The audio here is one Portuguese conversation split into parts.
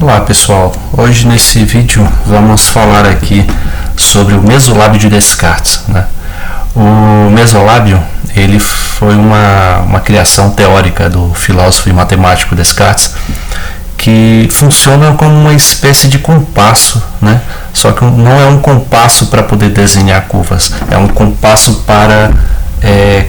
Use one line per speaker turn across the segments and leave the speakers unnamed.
Olá pessoal, hoje nesse vídeo vamos falar aqui sobre o mesolábio de Descartes, né? O mesolábio ele foi uma criação teórica do filósofo e matemático Descartes, que funciona como uma espécie de compasso, né? Só que não é um compasso para poder desenhar curvas, é um compasso para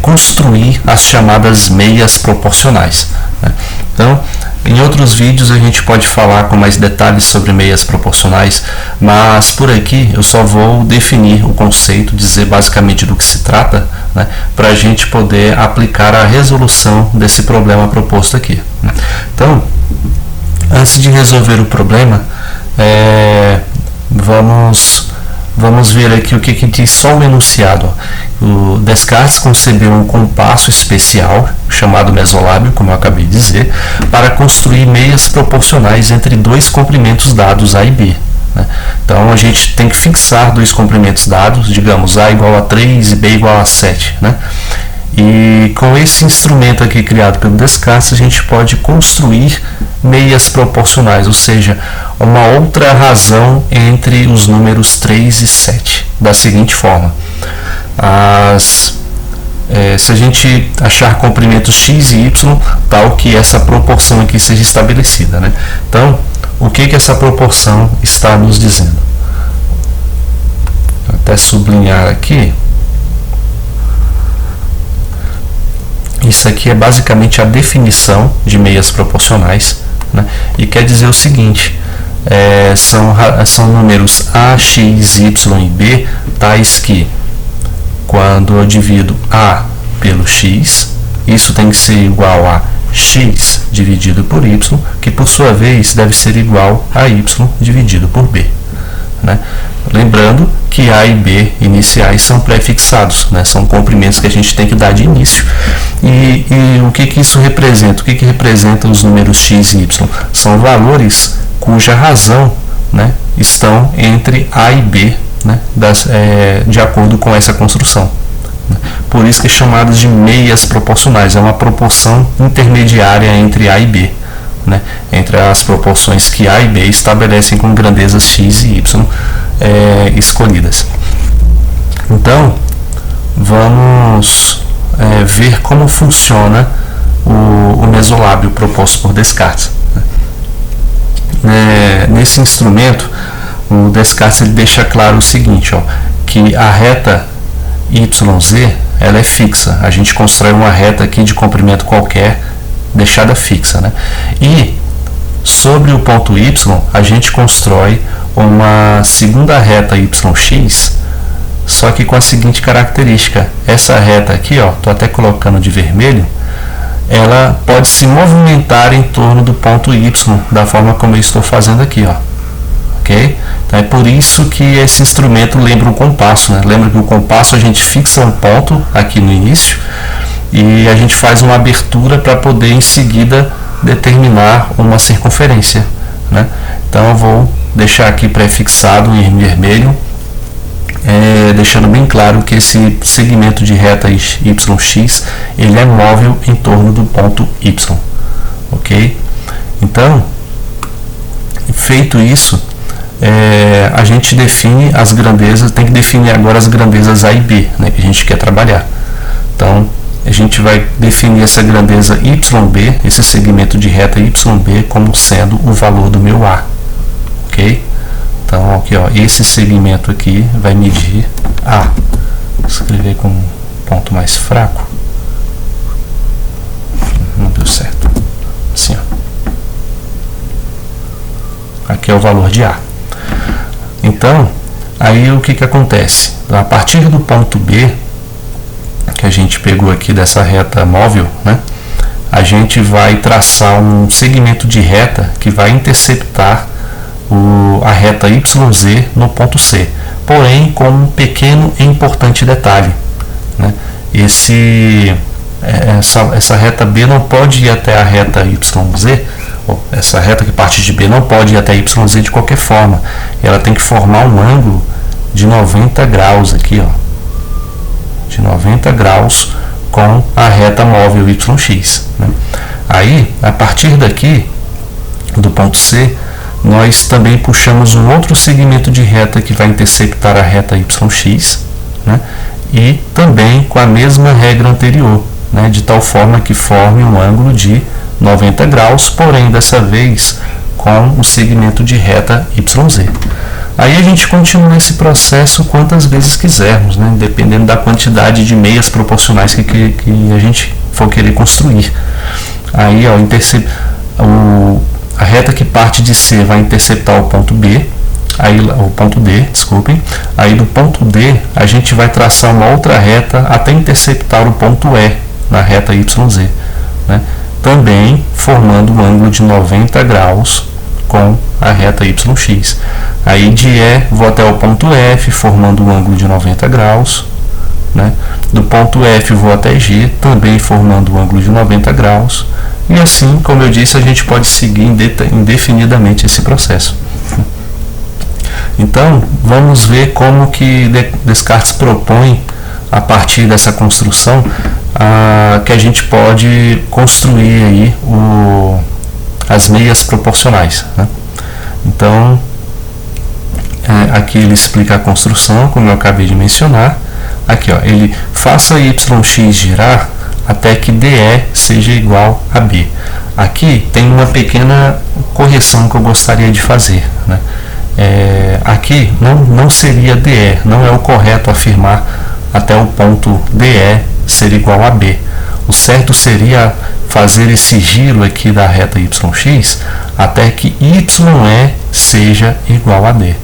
construir as chamadas meias proporcionais, né? Então, em outros vídeos a gente pode falar com mais detalhes sobre meias proporcionais, mas por aqui eu só vou definir o conceito, dizer basicamente do que se trata, né, para a gente poder aplicar a resolução desse problema proposto aqui, né? Então, antes de resolver o problema, vamos ver aqui o que diz só o enunciado. O Descartes concebeu um compasso especial, chamado mesolábio, como eu acabei de dizer, para construir meias proporcionais entre dois comprimentos dados A e B, né? Então a gente tem que fixar dois comprimentos dados, digamos A igual a 3 e B igual a 7, né? E com esse instrumento aqui criado pelo Descartes, a gente pode construir meias proporcionais, ou seja, uma outra razão entre os números 3 e 7, da seguinte forma. Se a gente achar comprimentos x e y, tal que essa proporção aqui seja estabelecida, né? Então, o que essa proporção está nos dizendo? Vou até sublinhar aqui. Isso aqui é basicamente a definição de meias proporcionais, né? E quer dizer o seguinte: são números a, x, y e b, tais que, quando eu divido a pelo x, isso tem que ser igual a x dividido por y, que por sua vez deve ser igual a y dividido por b, né? Lembrando que a e b iniciais são pré-fixados, né? São comprimentos que a gente tem que dar de início. E o que isso representa? O que representa os números x e y? São valores cuja razão, né, estão entre a e b, né, de acordo com essa construção. Por isso que é chamado de meias proporcionais. É uma proporção intermediária entre a e b, né, entre as proporções que a e b estabelecem com grandezas x e y escolhidas. Então, vamos ver como funciona o mesolábio proposto por Descartes. Nesse instrumento, o Descartes ele deixa claro o seguinte, que a reta YZ ela é fixa. A gente constrói uma reta aqui de comprimento qualquer, deixada fixa, né? E sobre o ponto Y, a gente constrói uma segunda reta YX, só que com a seguinte característica: essa reta aqui, estou até colocando de vermelho, ela pode se movimentar em torno do ponto Y, da forma como eu estou fazendo aqui, ok? Então é por isso que esse instrumento lembra um compasso, né? Lembra que o compasso a gente fixa um ponto aqui no início e a gente faz uma abertura para poder em seguida determinar uma circunferência, né? Então eu vou deixar aqui pré-fixado em vermelho, deixando bem claro que esse segmento de reta YX ele é móvel em torno do ponto Y, ok? Então, feito isso, a gente define as grandezas, tem que definir agora as grandezas A e B, né, que a gente quer trabalhar. Então, a gente vai definir essa grandeza YB, esse segmento de reta YB, como sendo o valor do meu A, ok? Então, aqui, esse segmento aqui vai medir A. Vou escrever com um ponto mais fraco. Não deu certo. Assim, aqui é o valor de A. Então, aí o que acontece? A partir do ponto B, que a gente pegou aqui dessa reta móvel, né, a gente vai traçar um segmento de reta que vai interceptar a reta YZ no ponto C, porém com um pequeno e importante detalhe, né? Essa reta B não pode ir até a reta YZ, essa reta que parte de B não pode ir até YZ de qualquer forma, ela tem que formar um ângulo de 90 graus aqui, de 90 graus com a reta móvel YX, né? Aí, a partir daqui, do ponto C, nós também puxamos um outro segmento de reta que vai interceptar a reta YX, né? E também com a mesma regra anterior, né? De tal forma que forme um ângulo de 90 graus, porém dessa vez com o segmento de reta YZ. Aí a gente continua esse processo quantas vezes quisermos, né? Dependendo da quantidade de meias proporcionais que a gente for querer construir. Aí, ó, a reta que parte de C vai interceptar o ponto B, aí o ponto D, desculpem. Aí do ponto D a gente vai traçar uma outra reta até interceptar o ponto E na reta YZ, né? Também formando um ângulo de 90 graus com a reta YX. Aí de E vou até o ponto F, formando um ângulo de 90 graus, né? Do ponto F vou até G, também formando um ângulo de 90 graus. E assim, como eu disse, a gente pode seguir indefinidamente esse processo. Então, vamos ver como que Descartes propõe, a partir dessa construção, que a gente pode construir aí as meias proporcionais, né? Então, aqui ele explica a construção, como eu acabei de mencionar. Aqui, ó, ele faça YX girar até que DE seja igual a B. Aqui tem uma pequena correção que eu gostaria de fazer, né? Aqui não seria DE, não é o correto afirmar até o ponto DE ser igual a B. O certo seria fazer esse giro aqui da reta YX até que YE seja igual a D.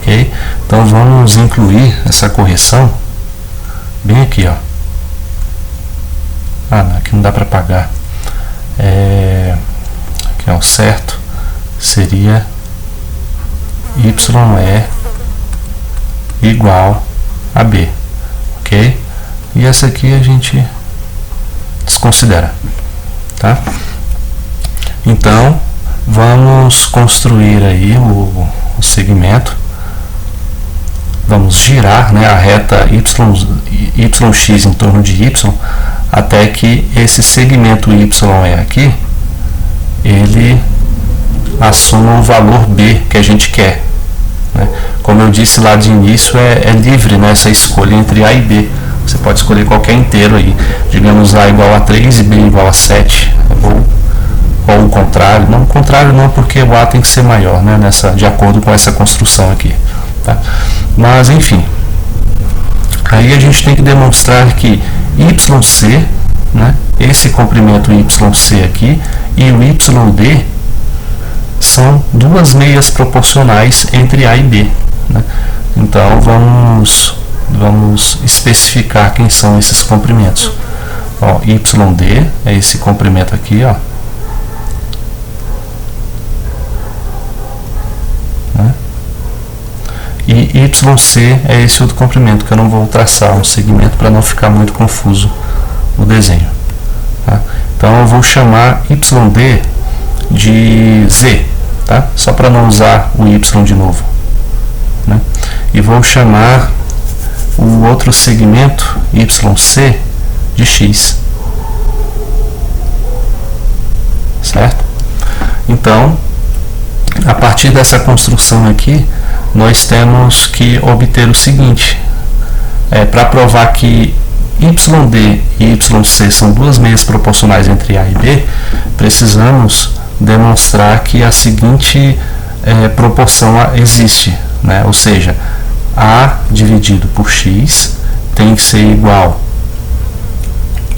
Okay? Então vamos incluir essa correção bem aqui, ó. Não, aqui não dá para apagar. Aqui é o certo, seria YE igual a B, ok? E essa aqui a gente desconsidera, tá? Então vamos construir aí o segmento. Vamos girar, né, a reta YX em torno de Y até que esse segmento YE aqui ele assuma o valor B que a gente quer, né? Como eu disse lá de início, é livre, né, essa escolha entre A e B. Você pode escolher qualquer inteiro aí, digamos A igual a 3 e B igual a 7, ou o contrário. Não, o contrário não, porque o A tem que ser maior, né, de acordo com essa construção aqui, tá? Mas enfim, aí a gente tem que demonstrar que YC, né, esse comprimento YC aqui e o YD são duas meias proporcionais entre A e B, né? Então vamos especificar quem são esses comprimentos. Ó, YD é esse comprimento aqui, ó, né? E YC é esse outro comprimento que eu não vou traçar um segmento para não ficar muito confuso o desenho, tá? Então eu vou chamar YD de Z, tá? Só para não usar o Y de novo, né? E vou chamar o outro segmento YC de X, certo? Então, a partir dessa construção aqui, nós temos que obter o seguinte: para provar que YD e YC são duas meias proporcionais entre A e B, precisamos demonstrar que a seguinte proporção existe, né? Ou seja, A dividido por X tem que ser igual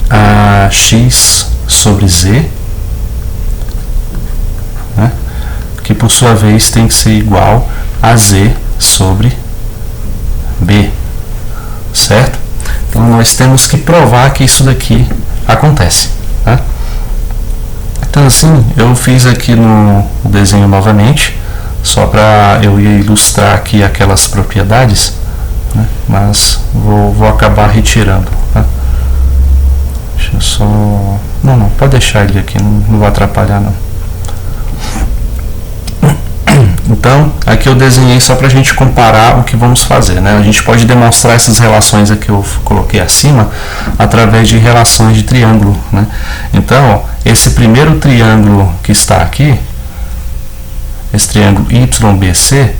a X sobre Z, né? Que por sua vez tem que ser igual a Z sobre B, certo? Então nós temos que provar que isso daqui acontece, né? Então assim, eu fiz aqui no desenho novamente, só para eu ilustrar aqui aquelas propriedades, né? Mas vou acabar retirando, tá? Deixa eu só... Não, pode deixar ele aqui, não vai atrapalhar não. Então, aqui eu desenhei só para a gente comparar o que vamos fazer, né? A gente pode demonstrar essas relações aqui que eu coloquei acima através de relações de triângulo, né? Então, ó, esse primeiro triângulo que está aqui, esse triângulo YBC,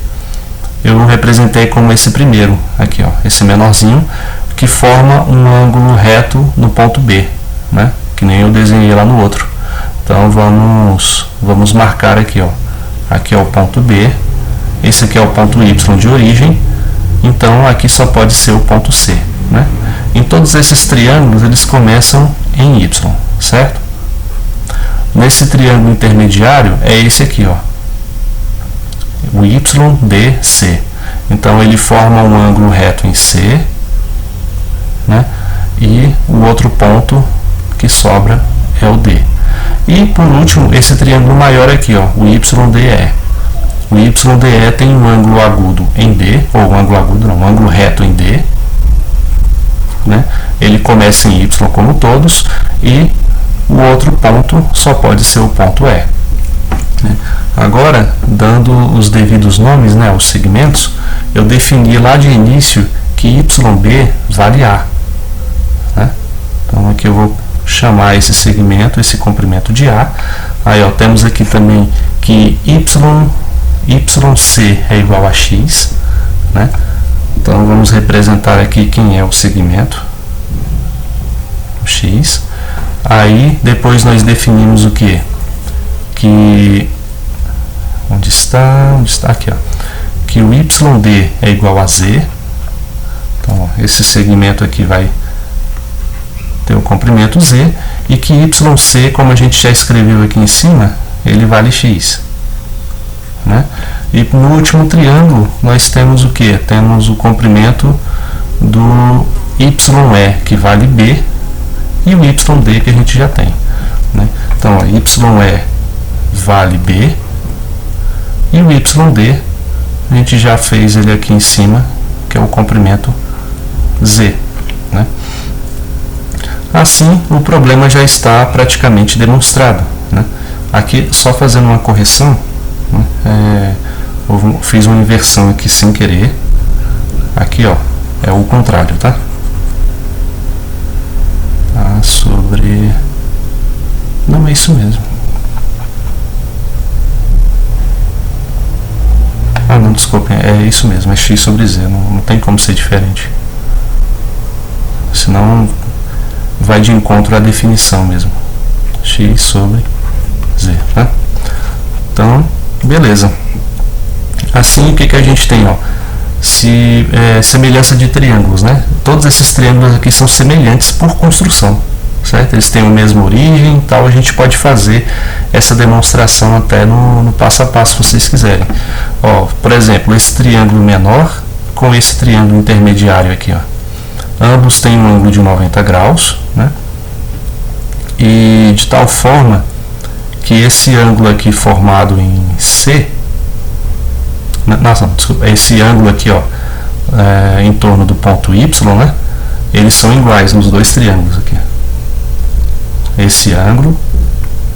eu representei como esse primeiro, aqui ó, esse menorzinho, que forma um ângulo reto no ponto B, né? Que nem eu desenhei lá no outro. Então vamos marcar aqui, ó. Aqui é o ponto B, esse aqui é o ponto Y de origem, então aqui só pode ser o ponto C, né? Em todos esses triângulos eles começam em Y, certo? Nesse triângulo intermediário é esse aqui, ó, o YDC. Então ele forma um ângulo reto em C, né? E o outro ponto que sobra é o D. E por último, esse triângulo maior aqui, ó, o YDE. O YDE tem um ângulo agudo em D, ou um ângulo agudo não, um ângulo reto em D, né? Ele começa em Y como todos, e o outro ponto só pode ser o ponto E, né? Agora, dando os devidos nomes, né, aos segmentos, eu defini lá de início que YB vale A, né? Então aqui eu vou chamar esse segmento, esse comprimento de A. Aí ó, temos aqui também que YC é igual a X, né? Então vamos representar aqui quem é o segmento, o X. Aí depois nós definimos o que? Que onde está aqui, ó, que o YD é igual a Z. Então ó, esse segmento aqui vai ter o comprimento Z, e que YC, como a gente já escreveu aqui em cima, ele vale X, né? E no último triângulo nós temos o que? Temos o comprimento do YE, que vale B, e o YD que a gente já tem, né? Então ó, YE vale B, e o YD a gente já fez ele aqui em cima, que é o comprimento Z, né? Assim, o problema já está praticamente demonstrado, né? Aqui, só fazendo uma correção, né? Eu fiz uma inversão aqui sem querer. Aqui, ó, é o contrário, tá? A sobre... Não, é isso mesmo. Ah, não, desculpa, é isso mesmo, é X sobre Z, não tem como ser diferente. Senão vai de encontro à definição mesmo, X sobre Z, né? Então, beleza. Assim, o que a gente tem, ó? Semelhança de triângulos, né? Todos esses triângulos aqui são semelhantes por construção, certo? Eles têm a mesma origem, tal. A gente pode fazer essa demonstração até no passo a passo, se vocês quiserem. Ó, por exemplo, esse triângulo menor com esse triângulo intermediário aqui, ó. Ambos têm um ângulo de 90 graus, né? E de tal forma que esse ângulo aqui formado em C, desculpa, esse ângulo aqui, ó, em torno do ponto Y, né? Eles são iguais nos dois triângulos aqui. Esse ângulo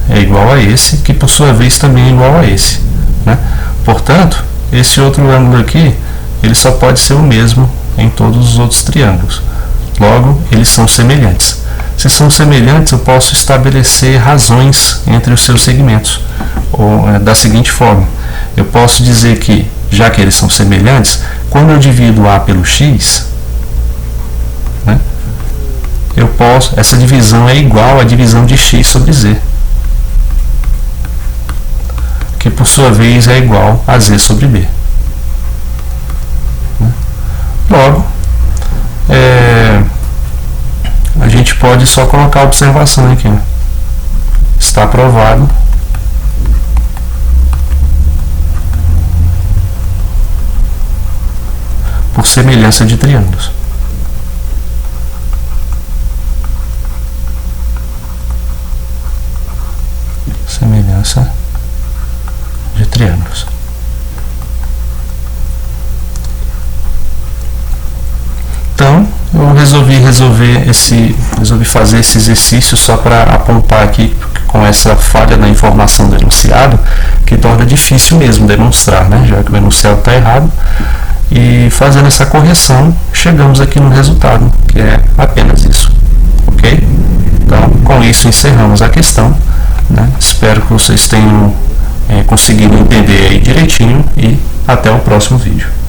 é igual a esse, que por sua vez também é igual a esse, né? Portanto, esse outro ângulo aqui, ele só pode ser o mesmo em todos os outros triângulos. Logo, eles são semelhantes. Se são semelhantes, eu posso estabelecer razões entre os seus segmentos, da seguinte forma: eu posso dizer que, já que eles são semelhantes, quando eu divido A pelo X, né, essa divisão é igual à divisão de X sobre Z, que por sua vez é igual a Z sobre B. Logo, a gente pode só colocar a observação aqui, ó. Está provado por semelhança de triângulos. Semelhança de triângulos. Então, eu resolvi fazer esse exercício só para apontar aqui com essa falha na informação do enunciado, que torna difícil mesmo demonstrar, né? Já que o enunciado está errado. E fazendo essa correção, chegamos aqui no resultado, que é apenas isso, ok? Então, com isso encerramos a questão, né? Espero que vocês tenham conseguido entender aí direitinho e até o próximo vídeo.